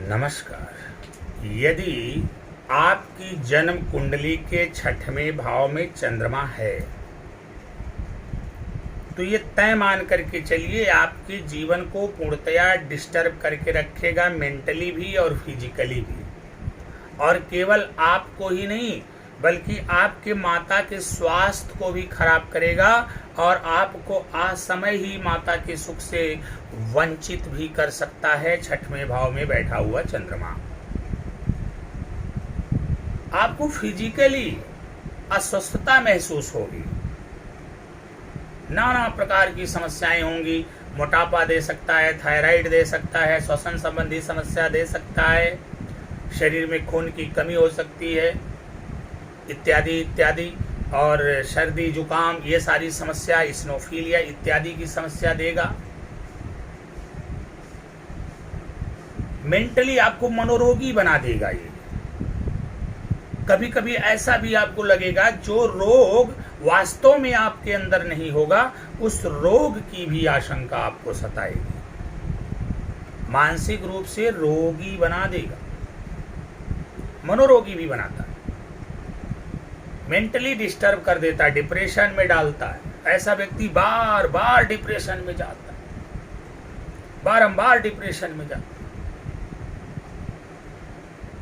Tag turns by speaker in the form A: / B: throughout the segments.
A: नमस्कार। यदि आपकी जन्म कुंडली के छठवें भाव में चंद्रमा है तो ये तय मान करके चलिए आपके जीवन को पूर्णतया डिस्टर्ब करके रखेगा, मेंटली भी और फिजिकली भी। और केवल आपको ही नहीं बल्कि आपके माता के स्वास्थ्य को भी खराब करेगा और आपको असमय ही माता के सुख से वंचित भी कर सकता है। छठवें भाव में बैठा हुआ चंद्रमा आपको फिजिकली अस्वस्थता महसूस होगी, नाना प्रकार की समस्याएं होंगी। मोटापा दे सकता है, थायराइड दे सकता है, श्वसन संबंधी समस्या दे सकता है, शरीर में खून की कमी हो सकती है, इत्यादि इत्यादि। और सर्दी जुकाम ये सारी समस्या, स्नोफीलिया इत्यादि की समस्या देगा। मेंटली आपको मनोरोगी बना देगा ये। कभी कभी ऐसा भी आपको लगेगा जो रोग वास्तव में आपके अंदर नहीं होगा, उस रोग की भी आशंका आपको सताएगी। मानसिक रूप से रोगी बना देगा, मनोरोगी भी बनाता है, मेंटली डिस्टर्ब कर देता है, डिप्रेशन में डालता है। ऐसा व्यक्ति बार बार डिप्रेशन में जाता है, बारंबार डिप्रेशन में जाता है।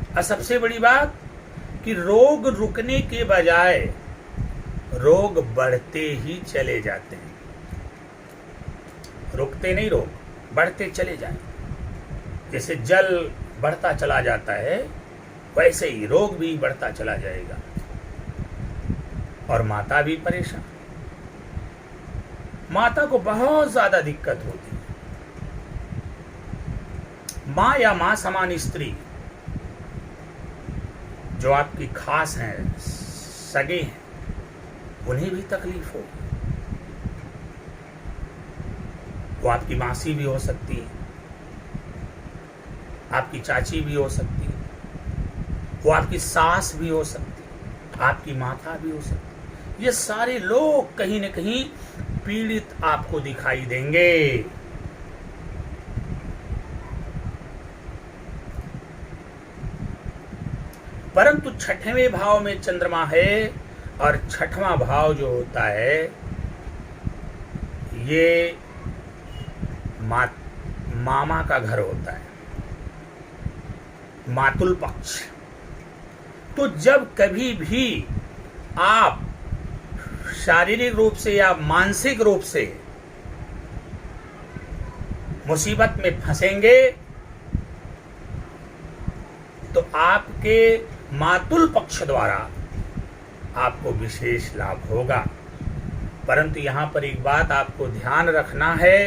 A: और सबसे बड़ी बात कि रोग रुकने के बजाय रोग बढ़ते ही चले जाते हैं। रुकते नहीं, रोग बढ़ते चले जाएं। जैसे जल बढ़ता चला जाता है वैसे ही रोग भी बढ़ता चला जाएगा और माता भी परेशान। माता को बहुत ज्यादा दिक्कत होती है। माँ या माँ समान स्त्री जो आपकी खास हैं, सगे हैं, उन्हें भी तकलीफ होगी। वो आपकी मासी भी हो सकती है, आपकी चाची भी हो सकती है, वो आपकी सास भी हो सकती है, आपकी माता भी हो सकती है। ये सारे लोग कहीं न कहीं पीड़ित आपको दिखाई देंगे। परंतु छठवें भाव में चंद्रमा है और छठवां भाव जो होता है ये मामा का घर होता है, मातुल पक्ष। तो जब कभी भी आप शारीरिक रूप से या मानसिक रूप से मुसीबत में फंसेंगे तो आपके मातुल पक्ष द्वारा आपको विशेष लाभ होगा। परंतु यहां पर एक बात आपको ध्यान रखना है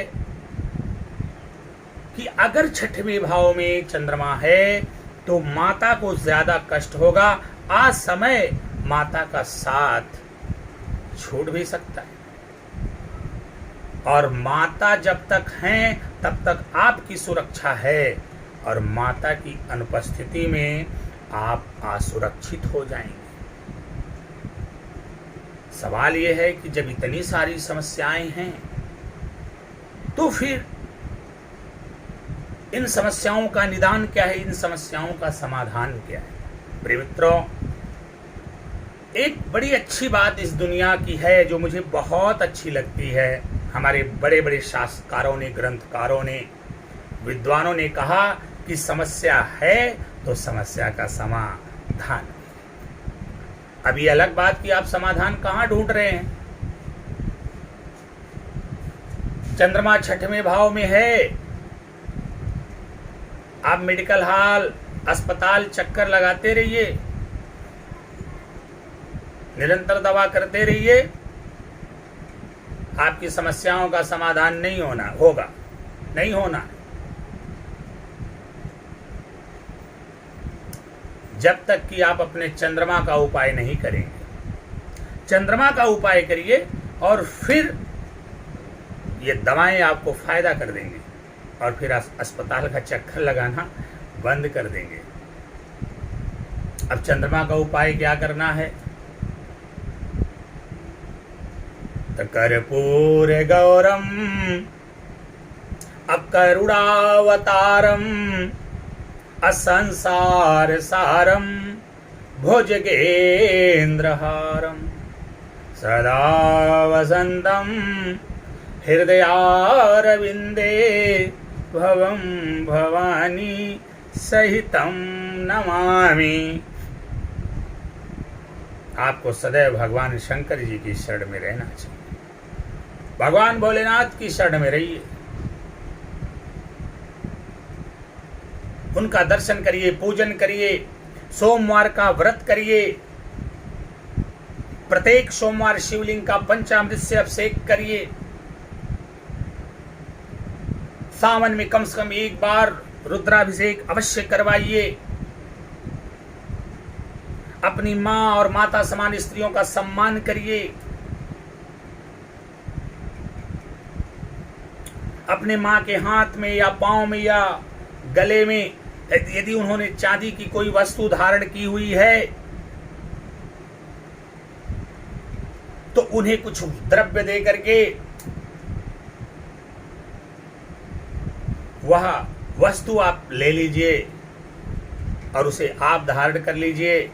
A: कि अगर छठवें भाव में चंद्रमा है तो माता को ज्यादा कष्ट होगा। असमय माता का साथ छूट भी सकता है और माता जब तक हैं तब तक आपकी सुरक्षा है और माता की अनुपस्थिति में आप असुरक्षित हो जाएंगे। सवाल यह है कि जब इतनी सारी समस्याएं हैं तो फिर इन समस्याओं का निदान क्या है, इन समस्याओं का समाधान क्या है। प्रिय मित्रों, एक बड़ी अच्छी बात इस दुनिया की है जो मुझे बहुत अच्छी लगती है। हमारे बड़े बड़े शास्त्रकारों ने, ग्रंथकारों ने, विद्वानों ने कहा कि समस्या है तो समस्या का समाधान। अभी अलग बात कि आप समाधान कहाँ ढूंढ रहे हैं। चंद्रमा छठवें भाव में है, आप मेडिकल हॉल, अस्पताल चक्कर लगाते रहिए, निरंतर दवा करते रहिए, आपकी समस्याओं का समाधान नहीं होगा। जब तक कि आप अपने चंद्रमा का उपाय नहीं करेंगे। चंद्रमा का उपाय करिए और फिर ये दवाएं आपको फायदा कर देंगे और फिर अस्पताल का चक्कर लगाना बंद कर देंगे। अब चंद्रमा का उपाय क्या करना है? कर्पूर गौरम अकरुणावतारम असंसार सारम भुजगेन्द्रहारम सदा वसंतम हृदयारविंदे भवं भवानी सहितं नमामि। आपको सदैव भगवान शंकर जी की शरण में रहना चाहिए, भगवान भोलेनाथ की शरण में रहिए, उनका दर्शन करिए, पूजन करिए, सोमवार का व्रत करिए, प्रत्येक सोमवार शिवलिंग का पंचामृत से अभिषेक करिए, सावन में कम से कम एक बार रुद्राभिषेक अवश्य करवाइए, अपनी मां और माता समान स्त्रियों का सम्मान करिए, अपने मां के हाथ में या पांव में या गले में यदि उन्होंने चांदी की कोई वस्तु धारण की हुई है तो उन्हें कुछ द्रव्य दे करके वह वस्तु आप ले लीजिए और उसे आप धारण कर लीजिए।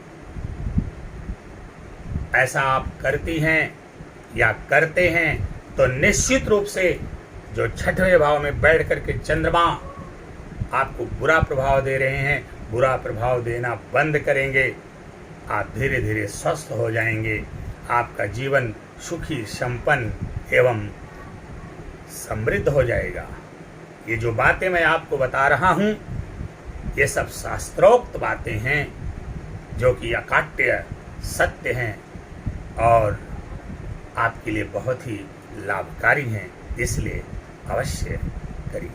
A: ऐसा आप करती हैं या करते हैं तो निश्चित रूप से जो छठवें भाव में बैठ करके चंद्रमा आपको बुरा प्रभाव दे रहे हैं, बुरा प्रभाव देना बंद करेंगे, आप धीरे धीरे स्वस्थ हो जाएंगे, आपका जीवन सुखी संपन्न एवं समृद्ध हो जाएगा। ये जो बातें मैं आपको बता रहा हूँ ये सब शास्त्रोक्त बातें हैं जो कि अकाट्य सत्य हैं और आपके लिए बहुत ही लाभकारी हैं, इसलिए अवश्य करिए।